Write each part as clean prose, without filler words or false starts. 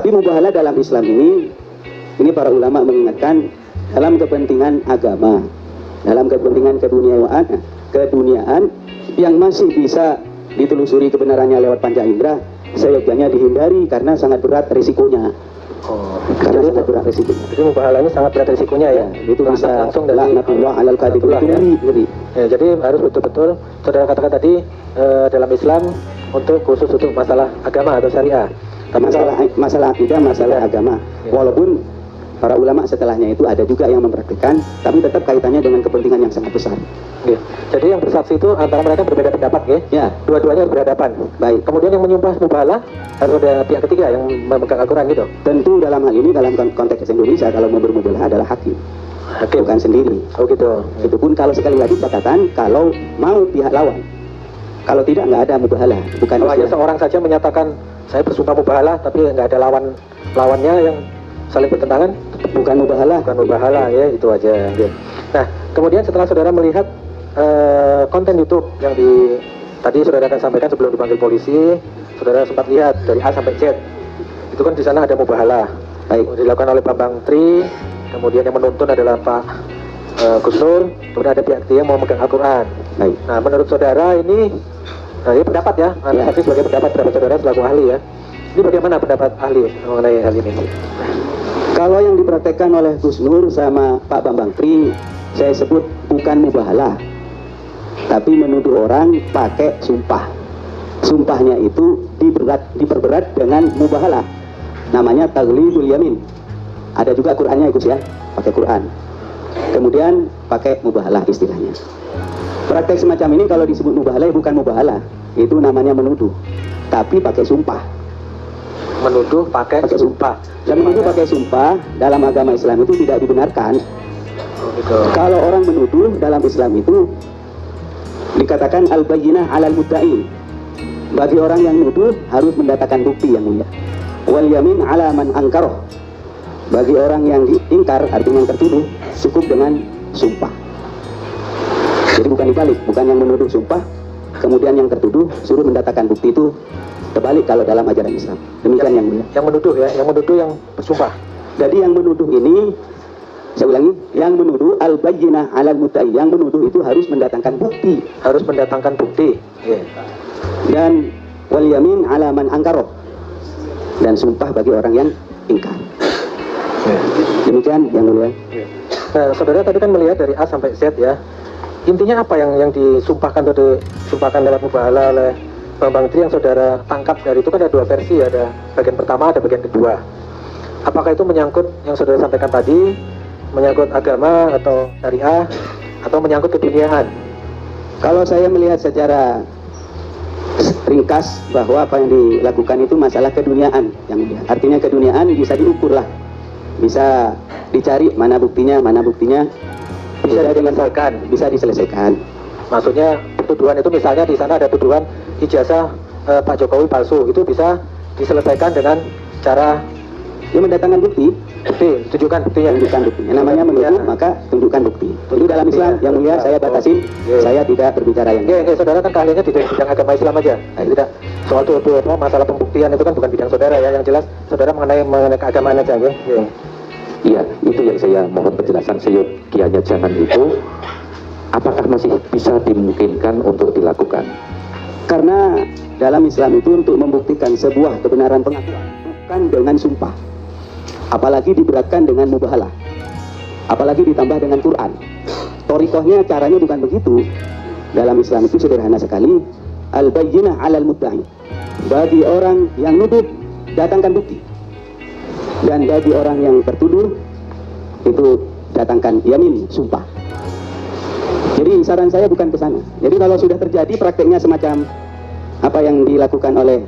Tapi mubahalah dalam Islam ini para ulama mengingatkan dalam kepentingan agama, dalam kepentingan keduniaan yang masih bisa ditelusuri kebenarannya lewat panca indera, seyogyanya dihindari karena sangat berat risikonya. Karena sangat berat risikonya. Jadi mubahalah ini sangat berat risikonya ya. Itu bisa langsung dari laknatullah alal kadhib ya. Ya, jadi harus betul-betul saudara katakan tadi dalam Islam untuk khusus untuk masalah agama atau syariah. Masalah akidah, masalah agama. Walaupun para ulama setelahnya itu ada juga yang mempraktikkan, tapi tetap kaitannya dengan kepentingan yang sangat besar. Ya. Jadi yang bersaksi itu antara mereka berbeda pendapat, ya? Ya. Dua-duanya harus berhadapan. Baik. Kemudian yang menyumpah mubahalah harus ada pihak ketiga yang memegang Al-Quran gitu. Tentu dalam hal ini dalam konteks Indonesia kalau mau bermubahalah adalah hakim. Hakim. Bukan sendiri. Oh gitu. Itu pun kalau sekali lagi catatan kalau mau pihak lawan. Kalau tidak nggak ada mubahalah. Bukan hanya seorang saja menyatakan saya bersumpah mubahalah tapi nggak ada lawannya yang saling bertentangan, bukan mubahalah. Bukan mubahalah ya, itu aja. Ya. Nah, kemudian setelah saudara melihat konten YouTube yang tadi saudara akan sampaikan sebelum dipanggil polisi, saudara sempat lihat dari A sampai Z. Itu kan di sana ada mubahalah. Baik, dilakukan oleh Bambang Tri, kemudian yang menuntun adalah Pak Gus Nur, kemudian ada pihak ketiga yang mau memegang Al-Quran. Baik. Nah, menurut saudara ini pendapat ya, tapi sebagai pendapat saudara selaku ahli ya. Ini bagaimana pendapat ahli mengenai hal ini? Kalau yang dipraktekkan oleh Gus Nur sama Pak Bambang Tri, saya sebut bukan mubahalah, tapi menuduh orang pakai sumpah. Sumpahnya itu diperberat dengan mubahalah. Namanya taghlidul yamin. Ada juga Qur'annya Gus ya, pakai Qur'an. Kemudian pakai mubahalah istilahnya. Praktek semacam ini kalau disebut mubahalah bukan mubahalah, itu namanya menuduh, tapi pakai sumpah. Menuduh pakai sumpah. Dan menuduh pakai sumpah dalam agama Islam itu tidak dibenarkan. Oh, gitu. Kalau orang menuduh dalam Islam itu dikatakan al-bayyinah 'alal mudda'i. Bagi orang yang menuduh harus mendatangkan bukti yang mulia. Wal yamin 'ala man angkaroh. Bagi orang yang diingkar, artinya yang tertuduh, cukup dengan sumpah. Jadi bukan dibalik, bukan yang menuduh sumpah, kemudian yang tertuduh suruh mendatangkan bukti, itu terbalik kalau dalam ajaran Islam. Demikian yang mulia. Yang menuduh ya, yang menuduh yang bersumpah. Jadi yang menuduh ini, saya ulangi, yang menuduh al-bayyinah 'alal mudda'i, yang menuduh itu harus mendatangkan bukti. Harus mendatangkan bukti. Yeah. Dan wal yamin 'ala man angkaroh. Dan sumpah bagi orang yang ingkar. Yeah. Demikian yang mulia. Yeah. Nah, saudara tadi kan melihat dari A sampai Z ya. Intinya apa yang disumpahkan atau disumpahkan lewat mubahalah oleh Bambang Tri yang saudara tangkap dari itu kan ada dua versi, ada bagian pertama, ada bagian kedua. Apakah itu menyangkut yang saudara sampaikan tadi, menyangkut agama atau syariah, atau menyangkut keduniaan? Kalau saya melihat secara ringkas bahwa apa yang dilakukan itu masalah keduniaan, yang artinya keduniaan bisa diukur lah, bisa dicari mana buktinya, bisa diselesaikan. Maksudnya tuduhan itu misalnya di sana ada tuduhan ijazah Pak Jokowi palsu, itu bisa diselesaikan dengan cara dia mendatangkan bukti, tunjukkan buktinya. Namanya menuduh, maka tunjukkan bukti. Itu dalam Islam yang mulia saya batasin, saya tidak berbicara yang saudara kan keahliannya di bidang agama Islam aja. Tidak soal masalah pembuktian itu kan bukan bidang saudara ya. Yang jelas saudara mengenai keagamaan aja ya. Iya, itu yang saya mohon penjelasan seyogianya jangan itu. Apakah masih bisa dimungkinkan untuk dilakukan? Karena dalam Islam itu untuk membuktikan sebuah kebenaran pengakuan bukan dengan sumpah, apalagi diberatkan dengan mubahalah, apalagi ditambah dengan Quran. Torikohnya caranya bukan begitu. Dalam Islam itu sederhana sekali. Al-bayyinah 'alal mudda'i. Bagi orang yang nuduh datangkan bukti, dan bagi orang yang tertuduh itu datangkan yamin, sumpah. Jadi saran saya bukan ke sana. Jadi kalau sudah terjadi prakteknya semacam apa yang dilakukan oleh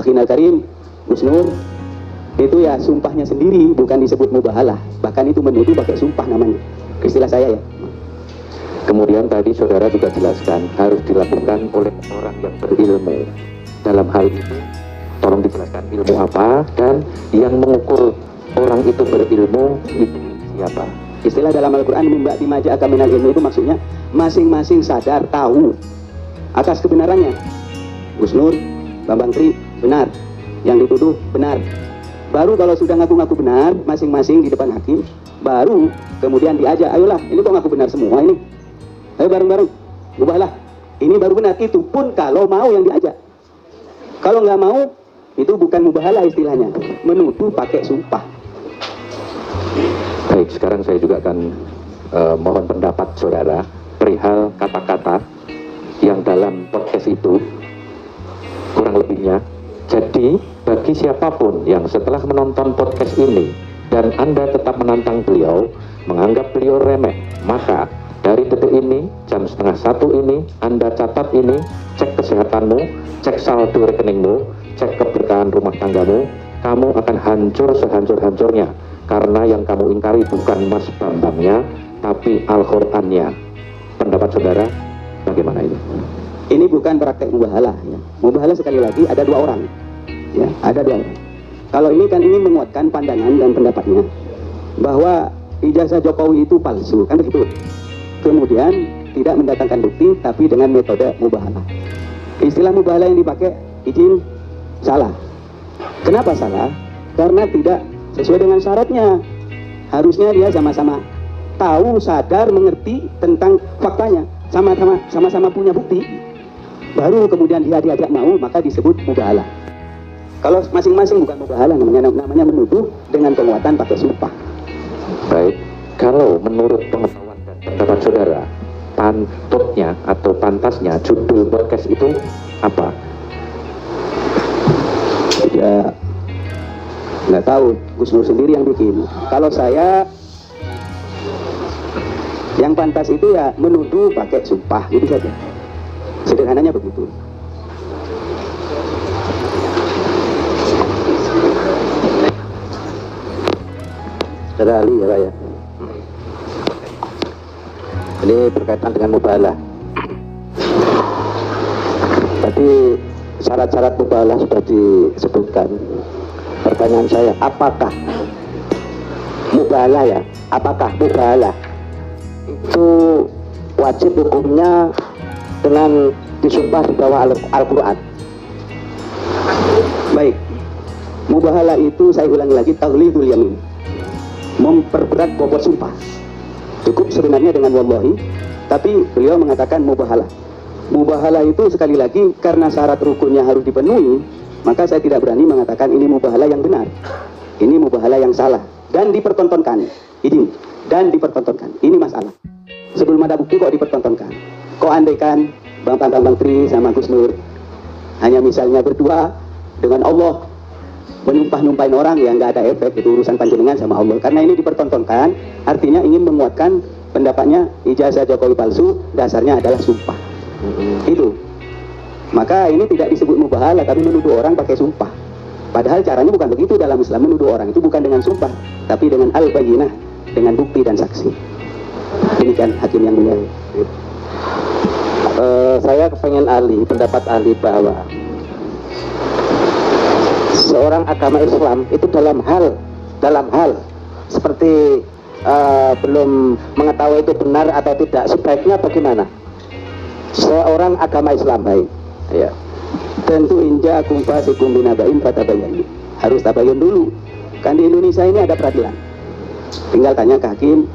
Akhinal Karim, Gus Nur, itu ya sumpahnya sendiri, bukan disebut mubahalah. Bahkan itu menuduh pakai sumpah namanya. Istilah saya ya. Kemudian tadi saudara juga jelaskan harus dilakukan oleh orang yang berilmu. Dalam hal itu tolong dijelaskan ilmu apa, dan yang mengukur orang itu berilmu itu siapa? Istilah dalam Al-Quran mimba dimaja'aka minal ilmu itu maksudnya masing-masing sadar, tahu atas kebenarannya. Gus Nur, Bambang Tri benar, yang dituduh benar. Baru kalau sudah ngaku-ngaku benar masing-masing di depan hakim, baru kemudian diajak, ayolah, ini kok ngaku benar semua ini, ayo bareng-bareng, ubahlah, ini baru benar. Itu pun kalau mau yang diajak. Kalau nggak mau, itu bukan mubahalah istilahnya, menuduh pakai sumpah. Baik, sekarang saya juga akan mohon pendapat saudara perihal kata-kata yang dalam podcast itu, kurang lebihnya. Jadi bagi siapapun yang setelah menonton podcast ini dan Anda tetap menantang beliau, menganggap beliau remeh, maka dari detik ini, jam 12:30 ini, Anda catat ini, cek kesehatanmu, cek saldo rekeningmu, cek keberkahan rumah tanggamu, kamu akan hancur sehancur-hancurnya. Karena yang kamu ingkari bukan Mas Bambangnya, tapi Al-Qur'annya. Pendapat saudara, bagaimana ini? Ini bukan praktek mubahalah. Ya. Mubahalah sekali lagi ada dua orang. Ya, ada dua orang. Kalau ini kan ingin menguatkan pandangan dan pendapatnya bahwa ijazah Jokowi itu palsu, kan begitu. Kemudian tidak mendatangkan bukti, tapi dengan metode mubahalah. Istilah mubahalah yang dipakai izin salah. Kenapa salah? Karena tidak sesuai dengan syaratnya. Harusnya dia sama-sama tahu, sadar, mengerti tentang faktanya, sama-sama punya bukti, baru kemudian dia diajak mau, maka disebut mubahalah. Kalau masing-masing bukan mubahalah, namanya menuduh dengan penguatan pakai sumpah. Baik, kalau menurut pengetahuan dan pendapat saudara, pantutnya atau pantasnya judul podcast itu apa? Ya, nggak tahu, Gus Nur sendiri yang bikin. Kalau saya, yang pantas itu ya menuduh pakai sumpah, gitu saja. Sederhananya begitu. Saudara Ali ya Pak ya. Ini berkaitan dengan mubahalah. Tadi syarat-syarat mubahalah sudah disebutkan. Pertanyaan saya, apakah mubahalah ya? Apakah mubahalah itu wajib hukumnya dengan disumpah di bawah Al-Quran? Baik, mubahalah itu saya ulangi lagi, taghlidul yamin, memperberat bobot sumpah. Cukup sebenarnya dengan wallahi, tapi beliau mengatakan mubahalah. Mubahalah itu sekali lagi karena syarat rukunnya harus dipenuhi, maka saya tidak berani mengatakan ini mubahalah yang benar, ini mubahalah yang salah, dan dipertontonkan. Ini dan dipertontonkan, ini masalah. Sebelum ada bukti kok dipertontonkan. Kok andaikan Bang Tri sama Gus Nur hanya misalnya berdua dengan Allah, menumpah-numpahin orang yang nggak ada efek, itu urusan panjenengan sama Allah. Karena ini dipertontonkan, artinya ingin menguatkan pendapatnya ijazah Jokowi palsu, dasarnya adalah sumpah. Itu. Maka ini tidak disebut mubahalah, tapi menuduh orang pakai sumpah. Padahal caranya bukan begitu dalam Islam. Menuduh orang itu bukan dengan sumpah, tapi dengan al-bayyinah, dengan bukti dan saksi. Demikian hakim yang mulia. Saya kepengen pendapat ahli bahwa seorang agama Islam itu dalam hal seperti belum mengetahui itu benar atau tidak, sebaiknya bagaimana seorang agama Islam baik? Ya, tentu inja kumfasikum binabain fatabayyanu. Harus tabayun dulu. Kan di Indonesia ini ada peradilan. Tinggal tanya ke hakim,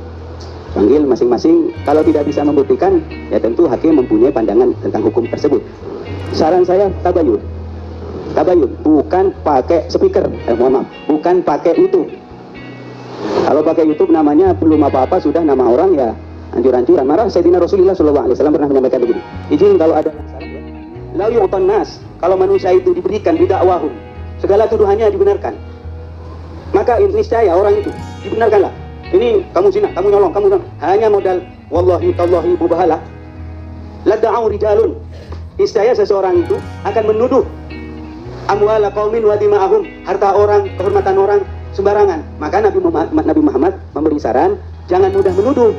panggil masing-masing. Kalau tidak bisa membuktikan, ya tentu hakim mempunyai pandangan tentang hukum tersebut. Saran saya tabayun. Tabayun, bukan pakai speaker. Mohon maaf, bukan pakai YouTube. Kalau pakai YouTube namanya belum apa-apa sudah nama orang ya hancur-hancuran. Marah Sayyidina Rasulullah SAW pernah menyampaikan begini. Izin kalau ada yang salah ya. La yu'tan nas, kalau manusia itu diberikan bidakwahum, segala tuduhannya dibenarkan. Maka niscaya orang itu dibenarkanlah. Ini kamu zina, kamu nyolong, kamu hanya modal wallahi tallahi mubahalah. La da'u rijalun. Niscaya seseorang itu akan menuduh amwala qaumin wa dima'ahum, harta orang, kehormatan orang sembarangan. Maka Nabi Muhammad memberi saran, jangan mudah menuduh.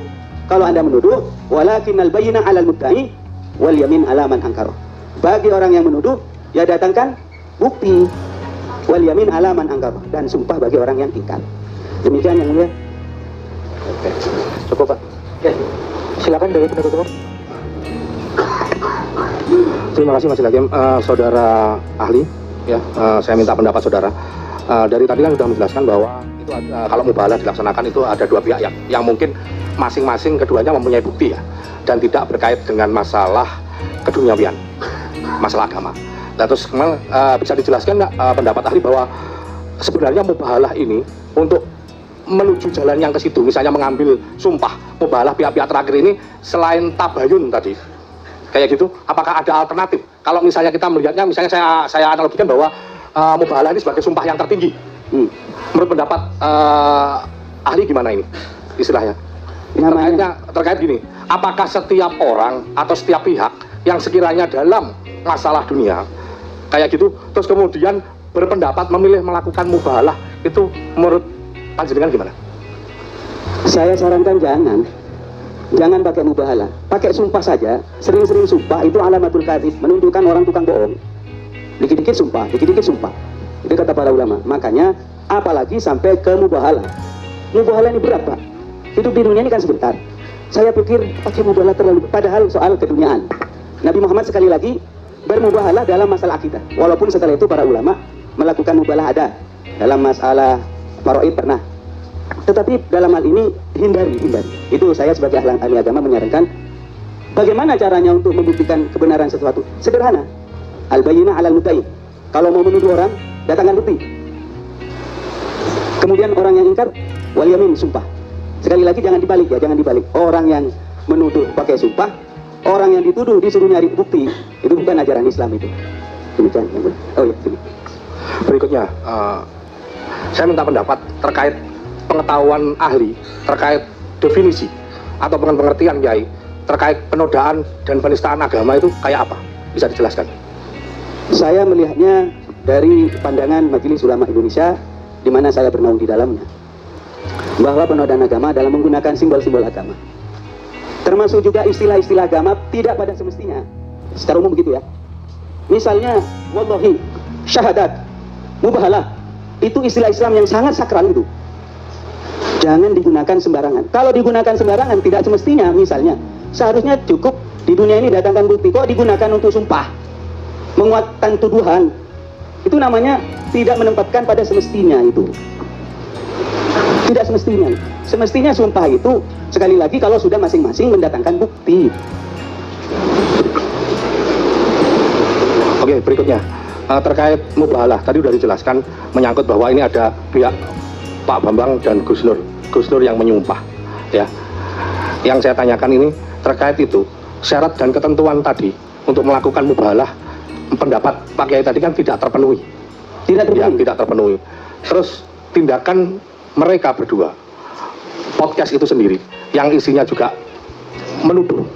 Kalau Anda menuduh, walakinnal bayyinah 'alal mudda'i wal yamin 'ala man ankara. Bagi orang yang menuduh, ya datangkan bukti. Wal yamin 'ala man ankara, dan sumpah bagi orang yang ingkar. Demikian yang mulia. Oke, cukup Pak. Oke, silakan dari penutup umum. Terima kasih Mas Hakim. Saudara ahli, ya, saya minta pendapat saudara. Dari tadi kan sudah menjelaskan bahwa itu kalau mubahalah dilaksanakan itu ada dua pihak yang mungkin masing-masing keduanya mempunyai bukti ya, dan tidak berkait dengan masalah keduniawian, masalah agama. Nah, terus bisa dijelaskan nggak pendapat ahli bahwa sebenarnya mubahalah ini untuk menuju jalan yang ke situ, misalnya mengambil sumpah, mubahalah pihak-pihak terakhir ini selain tabayun tadi, kayak gitu, apakah ada alternatif? Kalau misalnya kita melihatnya, misalnya saya analogikan bahwa mubahalah ini sebagai sumpah yang tertinggi. Menurut pendapat ahli gimana ini istilahnya? Terkait gini, apakah setiap orang atau setiap pihak yang sekiranya dalam masalah dunia kayak gitu, terus kemudian berpendapat memilih melakukan mubahalah, itu menurut panjenengan gimana? Saya sarankan jangan pakai mubahalah, pakai sumpah saja. Sering-sering sumpah itu alamatul kadzib, menunjukkan orang tukang bohong. Dikit-dikit sumpah, dikit-dikit sumpah. Itu kata para ulama. Makanya apalagi sampai ke mubahalah. Mubahalah ini berat, Pak. Hidup di dunia ini kan sebentar. Saya pikir pakai mubahalah terlalu, padahal soal keduniaan. Nabi Muhammad sekali lagi bermubahalah dalam masalah akidah. Walaupun setelah itu para ulama melakukan mubahalah ada dalam masalah faraid pernah. Tetapi dalam hal ini hindari. Itu saya sebagai ahli agama menyarankan bagaimana caranya untuk membuktikan kebenaran sesuatu. Sederhana. Al-bayyinah 'alal mudda'i. Kalau mau menuduh orang, datangkan bukti. Kemudian orang yang ingkar wal yamin, sumpah. Sekali lagi jangan dibalik ya, jangan dibalik. Orang yang menuduh pakai sumpah, orang yang dituduh disuruh nyari bukti. Itu bukan ajaran Islam itu. Demikian. Oh ya, sini. Berikutnya, saya minta pendapat terkait pengetahuan ahli terkait definisi atau pengertian Kiai terkait penodaan dan penistaan agama itu kayak apa? Bisa dijelaskan? Saya melihatnya dari pandangan Majelis Ulama Indonesia, di mana saya bernaung di dalamnya, bahwa penodaan agama adalah menggunakan simbol-simbol agama, termasuk juga istilah-istilah agama tidak pada semestinya. Secara umum begitu ya. Misalnya wallahi, syahadat, mubahalah, itu istilah Islam yang sangat sakral itu. Jangan digunakan sembarangan. Kalau digunakan sembarangan tidak semestinya. Misalnya seharusnya cukup di dunia ini datangkan bukti. Kok digunakan untuk sumpah, menguatkan tuduhan? Itu namanya tidak menempatkan pada semestinya itu. Tidak semestinya. Semestinya sumpah itu sekali lagi kalau sudah masing-masing mendatangkan bukti. Oke, berikutnya terkait mubahalah tadi sudah dijelaskan menyangkut bahwa ini ada pihak Pak Bambang dan Gus Nur yang menyumpah ya. Yang saya tanyakan ini terkait itu syarat dan ketentuan tadi untuk melakukan mubahalah, pendapat Pak Kiai tadi kan tidak terpenuhi. Tidak terpenuhi. Terus tindakan mereka berdua, podcast itu sendiri yang isinya juga menuduh,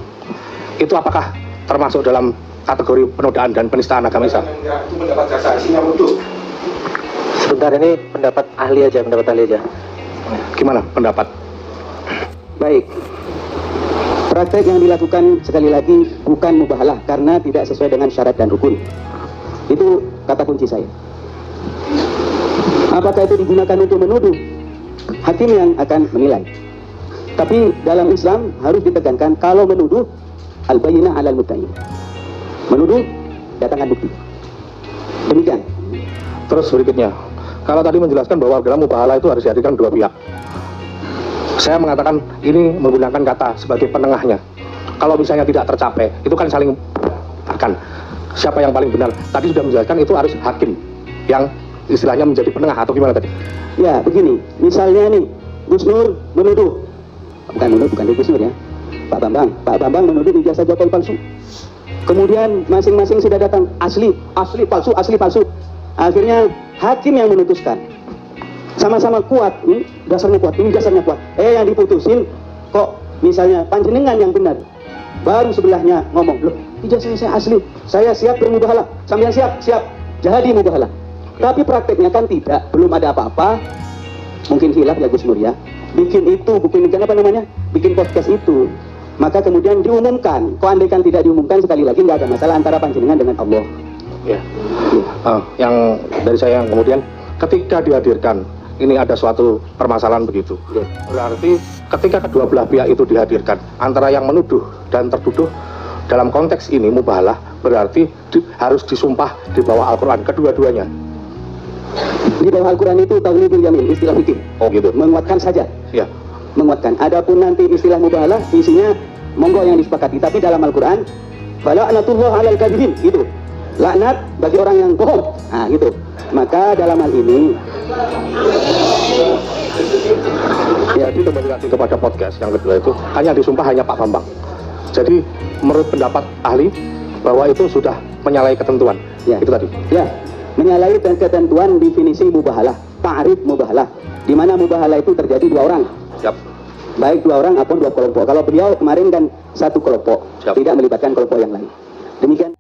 itu apakah termasuk dalam kategori penodaan dan penistaan agama Islam? Itu pendapat jasa, isinya menuduh. Sebentar, ini pendapat ahli aja. Gimana pendapat? Baik. Praktek yang dilakukan sekali lagi bukan mubahalah karena tidak sesuai dengan syarat dan rukun. Itu kata kunci saya. Apakah itu digunakan untuk menuduh? Hakim yang akan menilai. Tapi dalam Islam harus ditekankan kalau menuduh al-bayyinah 'alal mudda'i. Menuduh, datangkan bukti. Demikian. Terus berikutnya, kalau tadi menjelaskan bahwa dalam mubahalah itu harus dihadirkan dua pihak. Saya mengatakan ini menggunakan kata sebagai penengahnya. Kalau misalnya tidak tercapai, itu kan saling akan siapa yang paling benar. Tadi sudah menjelaskan itu harus hakim yang istilahnya menjadi penengah atau gimana tadi? Ya, begini. Misalnya nih, Gus Nur menuduh. Bukan Gus Nur ya. Pak Bambang menuduh ijazah Jokowi palsu. Kemudian masing-masing sudah datang asli palsu. Akhirnya hakim yang memutuskan. Sama-sama kuat, ini dasarnya kuat, ini dasarnya kuat. Yang diputusin kok misalnya panjenengan yang benar. Baru sebelahnya ngomong, loh, ijazah saya asli, saya siap bermubahalah. Sambil siap, jadi mubahalah. Tapi prakteknya kan tidak, belum ada apa-apa. Mungkin hilaf ya Gus Nur ya. Bikin apa namanya? Bikin podcast itu. Maka kemudian diumumkan. Kok andaikan tidak diumumkan, sekali lagi nggak ada masalah antara panjenengan dengan Allah. Ya. Yang dari saya yang kemudian ketika dihadirkan ini ada suatu permasalahan begitu. Ya. Berarti ketika kedua belah pihak itu dihadirkan antara yang menuduh dan tertuduh dalam konteks ini mubahalah berarti harus disumpah di bawah Al-Quran kedua-duanya. Di bawah Al-Quran itu taghlibul yamin, istilah fikih. Oh gitu. Menguatkan saja, Ya. menguatkan. Adapun nanti istilah mubahalah isinya monggo yang disepakati. Tapi dalam Al-Quran, fala'natullah 'alal kadhibin, gitu. Laknat bagi orang yang bohong. Nah, gitu. Maka dalam hal ini Ya, itu kembali lagi kepada podcast yang kedua itu hanya disumpah hanya Pak Bambang. Jadi menurut pendapat ahli bahwa itu sudah menyalahi ketentuan. Ya. Itu tadi. ya menyalahi ketentuan definisi mubahalah, ta'rif mubahalah, di mana mubahalah itu terjadi dua orang, Siap. baik dua orang ataupun dua kelompok. Kalau beliau kemarin kan satu kelompok, Siap. tidak melibatkan kelompok yang lain. Demikian.